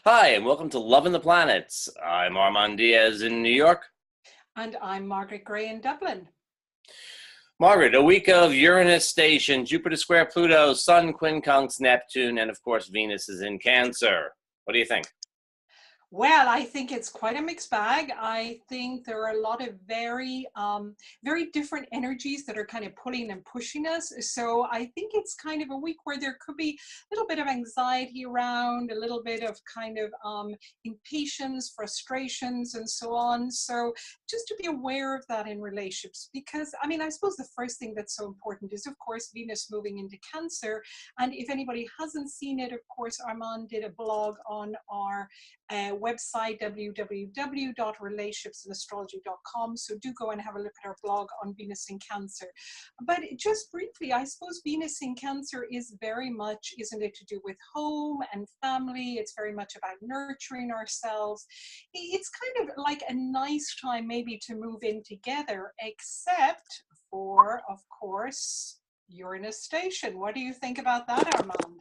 Hi, and welcome to Loving the Planets. I'm Armand Diaz in New York. And I'm Margaret Gray in Dublin. Margaret, a week of Uranus station, Jupiter square Pluto, Sun quincunx Neptune, and of course Venus is in Cancer. What do you think? Well, I think it's quite a mixed bag. I think there are a lot of very different energies that are kind of pulling and pushing us. So I think it's kind of a week where there could be a little bit of anxiety around, a little bit of kind of impatience, frustrations, and so on. So just to be aware of that in relationships, because I mean, I suppose the first thing that's so important is, of course, Venus moving into Cancer. And if anybody hasn't seen it, of course, Armand did a blog on our website www.relationshipsandastrology.com, so do go and have a look at our blog on Venus in Cancer. But just briefly, I suppose Venus in Cancer is very much, isn't it, to do with home and family. It's very much about nurturing ourselves. It's kind of like a nice time maybe to move in together, except for, of course, Uranus station. What do you think about that, Armand?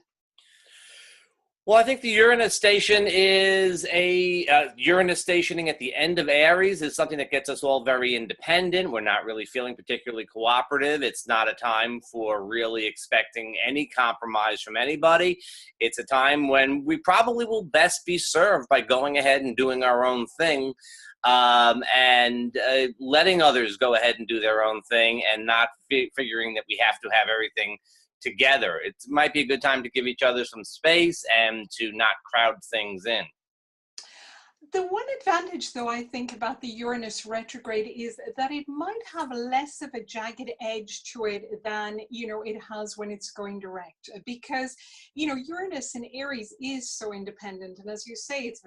Well, I think the Uranus station is Uranus stationing at the end of Aries is something that gets us all very independent. We're not really feeling particularly cooperative. It's not a time for really expecting any compromise from anybody. It's a time when we probably will best be served by going ahead and doing our own thing, and letting others go ahead and do their own thing, and not figuring that we have to have everything together. It might be a good time to give each other some space and to not crowd things in. The one advantage, though, I think about the Uranus retrograde is that it might have less of a jagged edge to it than, it has when it's going direct. Because, Uranus in Aries is so independent. And as you say, it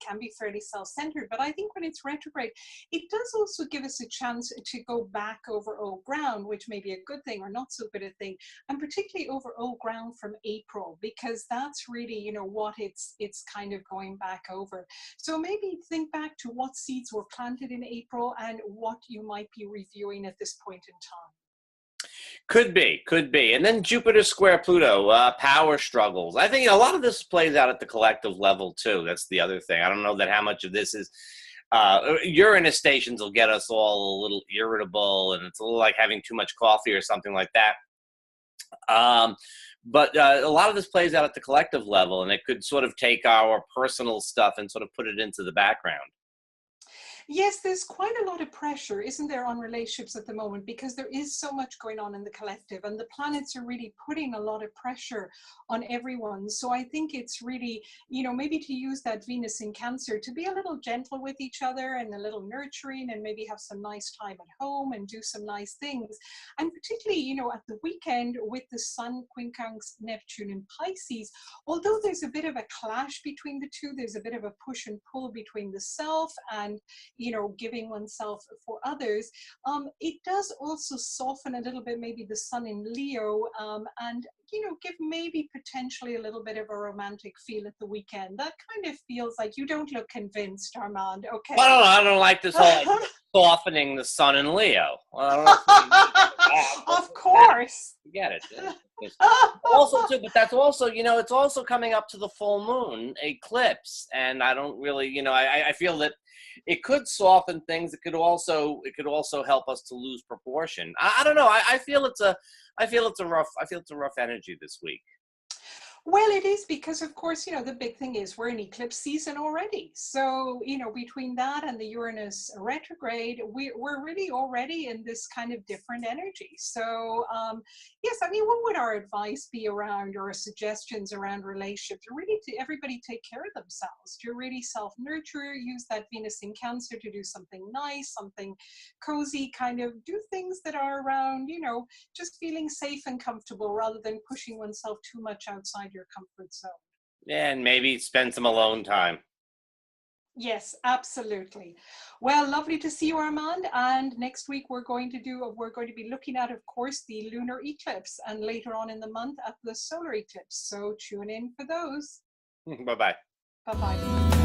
can be fairly self-centered. But I think when it's retrograde, it does also give us a chance to go back over old ground, which may be a good thing or not so good a thing. And particularly over old ground from April, because that's really, what it's kind of going back over. So maybe think back to what seeds were planted in April and what you might be reviewing at this point in time. Could be. And then Jupiter square Pluto, power struggles. I think a lot of this plays out at the collective level too. That's the other thing. I don't know that how much of this is Uranus stations will get us all a little irritable, and it's a little like having too much coffee or something like that. But a lot of this plays out at the collective level, and it could sort of take our personal stuff and sort of put it into the background. Yes, there's quite a lot of pressure, isn't there, on relationships at the moment, because there is so much going on in the collective, and the planets are really putting a lot of pressure on everyone. So I think it's really, maybe to use that Venus in Cancer to be a little gentle with each other and a little nurturing, and maybe have some nice time at home and do some nice things. And particularly, at the weekend with the Sun quincunx Neptune in Pisces, although there's a bit of a clash between the two, there's a bit of a push and pull between the self and giving oneself for others, it does also soften a little bit maybe the Sun in Leo, and give maybe potentially a little bit of a romantic feel at the weekend. That kind of feels like you don't look convinced, Armand. Okay. Well, I don't like this whole softening the Sun in Leo. Well, I don't know Of course. Get it. Also, too, but that's also, it's also coming up to the full moon eclipse, and I don't really, I feel that it could soften things. It could also help us to lose proportion. I don't know. I feel it's a rough energy this week. Well, it is because, of course, the big thing is we're in eclipse season already. So, between that and the Uranus retrograde, we're really already in this kind of different energy. So, yes, I mean, what would our advice be around, or suggestions around relationships? Really, to everybody take care of themselves, to really self-nurture, use that Venus in Cancer to do something nice, something cozy, kind of do things that are around, just feeling safe and comfortable rather than pushing oneself too much outside your comfort zone. And maybe spend some alone time. Yes, absolutely. Well, lovely to see you, Armand. And next week we're going to be looking at, of course, the lunar eclipse, and later on in the month at the solar eclipse. So tune in for those. Bye-bye. Bye-bye.